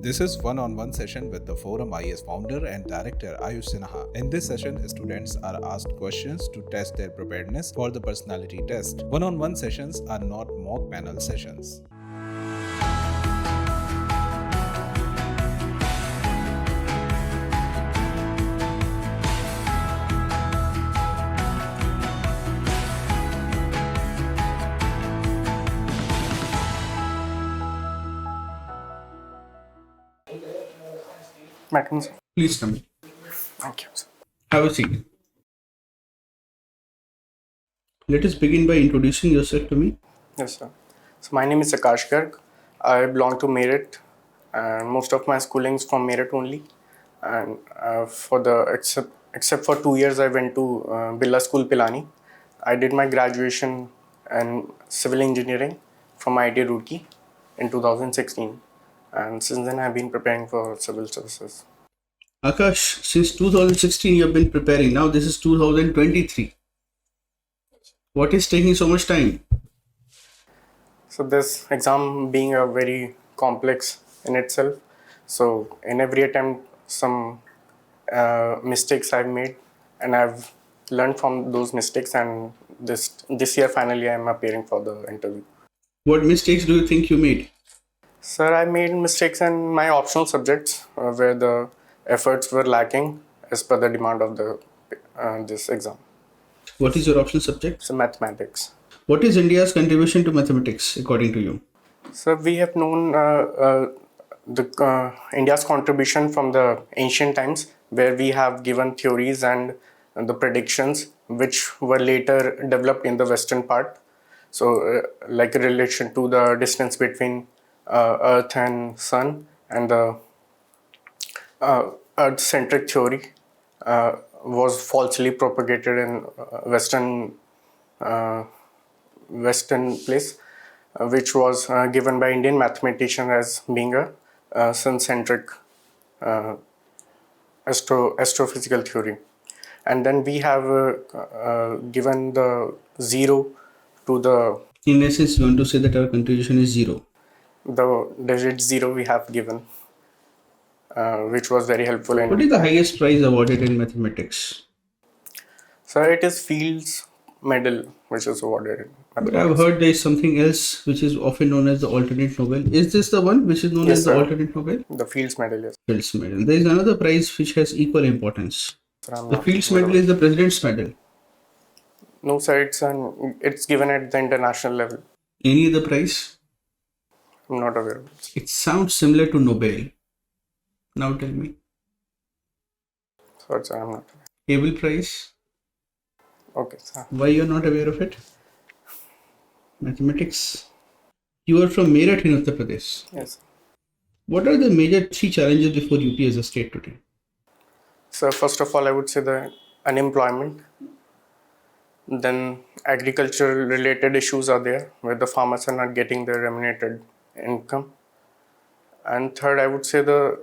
This is one-on-one session with the ForumIAS founder and director 𝐂𝐡𝐚𝐬𝐽. In this session, students are asked questions to test their preparedness for the personality test. One-on-one sessions are not mock panel sessions. Madam, sir. Please come in. Thank you, sir. Have a seat. Let us begin by introducing yourself to me. Yes, sir. So my name is Akash Garg. I belong to Meerut, and most of my schooling is from Meerut only. And except for 2 years, I went to Birla School, Pilani. I did my graduation in civil engineering from IIT Roorkee in 2016, and since then I've been preparing for civil services. Akash, since 2016 you have been preparing. Now this is 2023. What is taking so much time? So this exam being a very complex in itself, so in every attempt some mistakes I've made, and I've learned from those mistakes, and this year finally I'm appearing for the interview. What mistakes do you think you made? Sir, I made mistakes in my optional subjects where the efforts were lacking as per the demand of the this exam. What is your optional subject? So mathematics. What is India's contribution to mathematics according to you? So we have known India's contribution from the ancient times, where we have given theories and the predictions which were later developed in the western part. So like a relation to the distance between Earth and Sun, and the Earth-centric theory was falsely propagated in Western place, which was given by Indian mathematician as being a sun-centric astrophysical theory. And then we have given the zero to the... In essence, you want to say that our contribution is zero. The digit zero we have given, which was very helpful. What is the highest prize awarded in mathematics? So it is Fields Medal, which is awarded. But I've heard there is something else which is often known as the alternate Nobel. Is this the one which is known as the alternate Nobel? The Fields Medal, yes. Fields Medal. There is another prize which has equal importance. Sir, The Fields Medal is the President's Medal. No, sir, it's given at the international level. Any other prize? I'm not aware of it. It sounds similar to Nobel. Now tell me. Sorry, sir, I'm not aware. Abel Prize? Okay, sir. Why you are not aware of it? Mathematics. You are from Meerut in Uttar Pradesh. Yes. What are the major 3 challenges before UP as a state today? So first of all, I would say the unemployment. Then agriculture related issues are there, where the farmers are not getting their remunerated income. And third, I would say the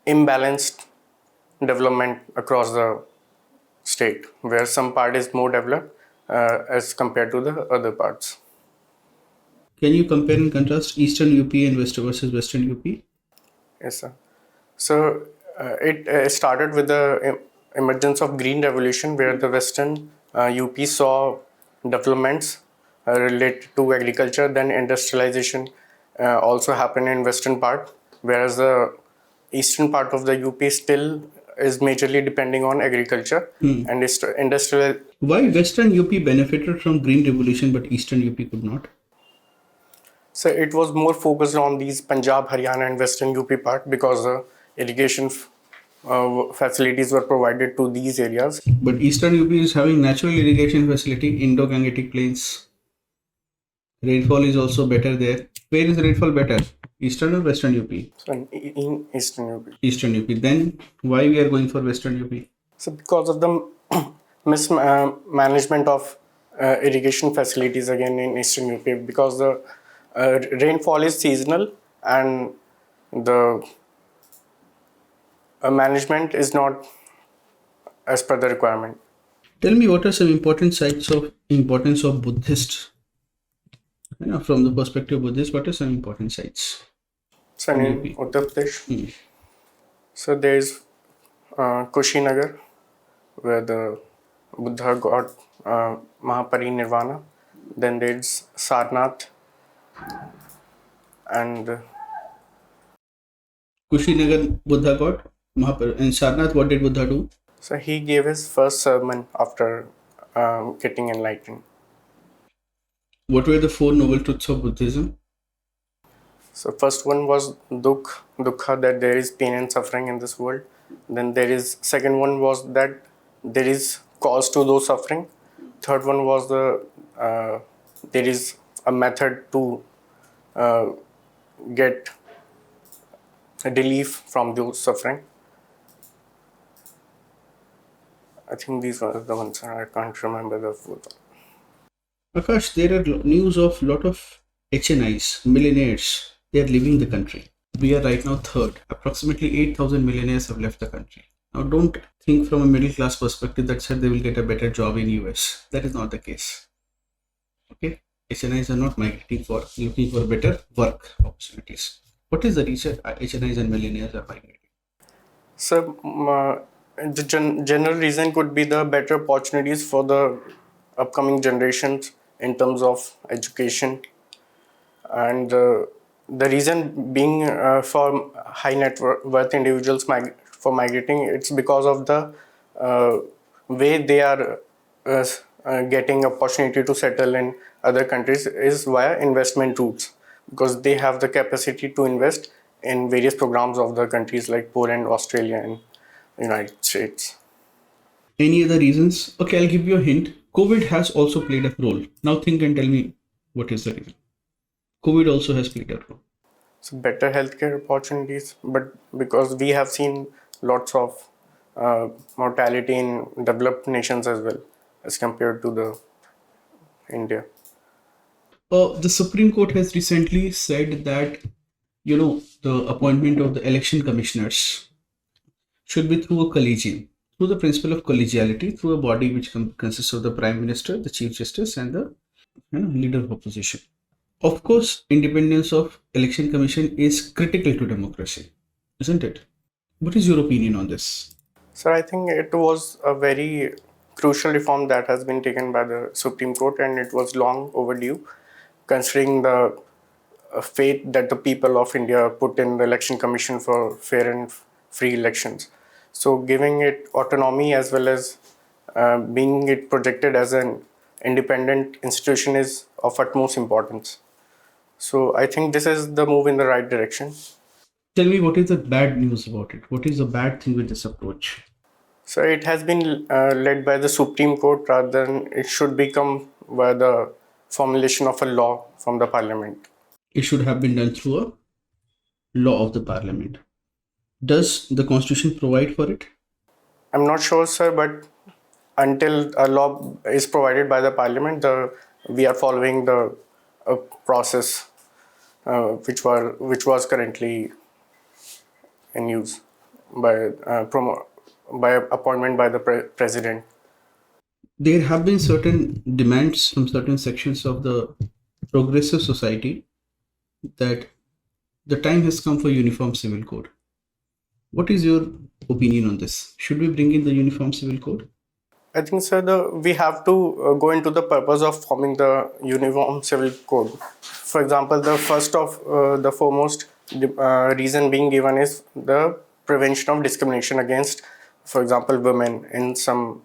imbalanced development across the state, where some part is more developed as compared to the other parts. Can you compare and contrast Eastern UP and versus Western UP? Yes, sir. So it started with the emergence of Green Revolution, where the Western UP saw developments related to agriculture. Then industrialization also happened in Western part, whereas the Eastern part of the UP still is majorly depending on agriculture and industrial. Why Western UP benefited from Green Revolution but Eastern UP could not? So it was more focused on these Punjab, Haryana and Western UP part, because the irrigation facilities were provided to these areas. But Eastern UP is having natural irrigation facility, Indo-Gangetic plains. Rainfall is also better there. Where is rainfall better? Eastern or Western UP? So in Eastern UP. Eastern UP. Then why we are going for Western UP? So because of the mismanagement of irrigation facilities again in Eastern UP, because the rainfall is seasonal and the management is not as per the requirement. Tell me, what are some important sites of importance of Buddhist? From the perspective of Buddhist, what are some important sites? So in in UP? Uttar Pradesh, Hmm. so there is Kushinagar, where the Buddha got Mahaparinirvana. Then there's Sarnath, and Kushinagar Buddha got Mahapar. In Sarnath, what did Buddha do? so he gave his first sermon after getting enlightened. What were the four noble truths of Buddhism? So first one was dukkha, that there is pain and suffering in this world. Then there is second one was that there is cause to those suffering. Third one was there is a method to uh, get a relief from those suffering. I think these were the ones. I can't remember the fourth. Akash, there are news of lot of HNIs, millionaires. They are leaving the country. We are right now third. Approximately 8,000 millionaires have left the country. Now, don't think from a middle class perspective that said they will get a better job in US. That is not the case. Okay, HNIs are not migrating for looking for better work opportunities. What is the reason HNIs and millionaires are migrating? So the general reason could be the better opportunities for the upcoming generations in terms of education, and the reason being for high net worth individuals for migrating, it's because of the uh, way they are getting opportunity to settle in other countries is via investment routes, because they have the capacity to invest in various programs of the countries like Poland, Australia, and United States. Any other reasons? Okay, I'll give you a hint. COVID has also played a role. Now think and tell me what is the reason. COVID also has played a role. So better healthcare opportunities, but because we have seen lots of mortality in developed nations as well as compared to the India. The Supreme Court has recently said that the appointment of the election commissioners should be through a collegium, through the principle of collegiality, through a body which consists of the Prime Minister, the Chief Justice, and the leader of opposition. Of course, independence of election commission is critical to democracy, isn't it? What is your opinion on this? So I think it was a very crucial reform that has been taken by the Supreme Court, and it was long overdue, considering the faith that the people of India put in the election commission for fair and free elections. So giving it autonomy as well as being it projected as an independent institution is of utmost importance. So I think this is the move in the right direction. Tell me what is the bad news about it? What is the bad thing with this approach? So it has been led by the Supreme Court rather than it should become by the formulation of a law from the Parliament. It should have been done through a law of the parliament. Does the constitution provide for it? I'm not sure, sir, but until a law is provided by the Parliament, we are following the process which was currently in use by by appointment by the president. There have been certain demands from certain sections of the progressive society that the time has come for uniform civil code. What is your opinion on this? Should we bring in the uniform civil code? I think, sir, we have to go into the purpose of forming the uniform civil code. For example, the first of the foremost reason being given is the prevention of discrimination against, for example, women in some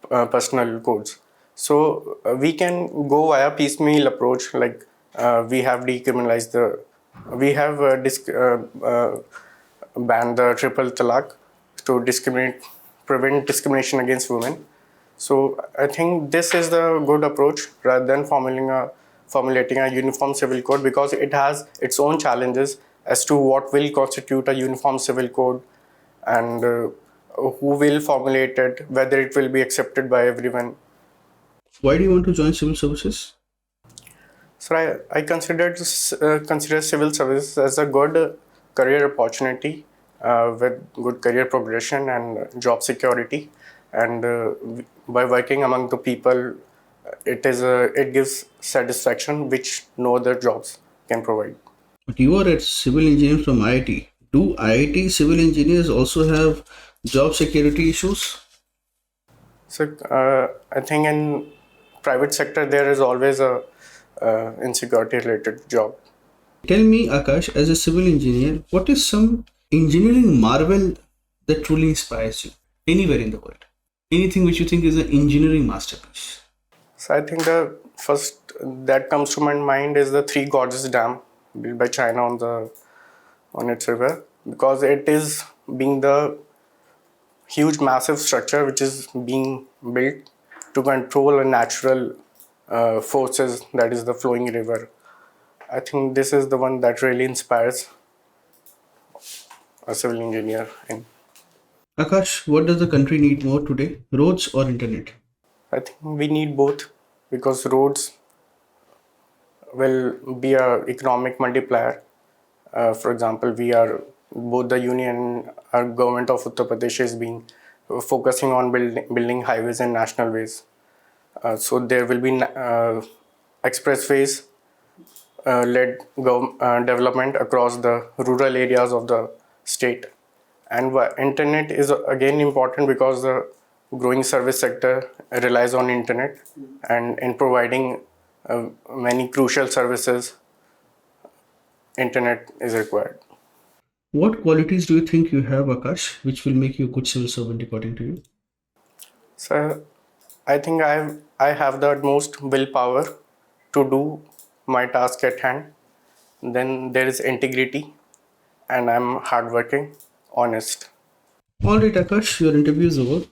personal codes. So we can go via piecemeal approach, like we have decriminalized we have banned the triple talaq to prevent discrimination against women. So I think this is the good approach rather than formulating a uniform civil code, because it has its own challenges as to what will constitute a uniform civil code, and who will formulate it, whether it will be accepted by everyone. Why do you want to join civil services? So I consider civil services as a good career opportunity with good career progression and job security, and by working among the people, it gives satisfaction which no other jobs can provide. But you are a civil engineer from IIT. Do IIT civil engineers also have job security issues? So I think in private sector there is always a insecurity related job. Tell me, Akash, as a civil engineer, what is some engineering marvel that truly inspires you anywhere in the world? Anything which you think is an engineering masterpiece? So I think the first that comes to my mind is the Three Gorges Dam built by China on its river, because it is being the huge massive structure which is being built to control a natural forces, that is the flowing river. I think this is the one that really inspires a civil engineer. And Akash, what does the country need more today? Roads or internet? I think we need both, because roads will be a economic multiplier. For example, we are both the union, our government of Uttar Pradesh is being focusing on building highways and national ways. So there will be expressways led development across the rural areas of the state. And internet is again important because the growing service sector relies on internet, and in providing many crucial services, internet is required. What qualities do you think you have, Akash, which will make you a good civil servant according to you? So I think I have the utmost willpower to do my task at hand. Then there is integrity, and I'm hardworking, honest. All right, Akash, your interview is over.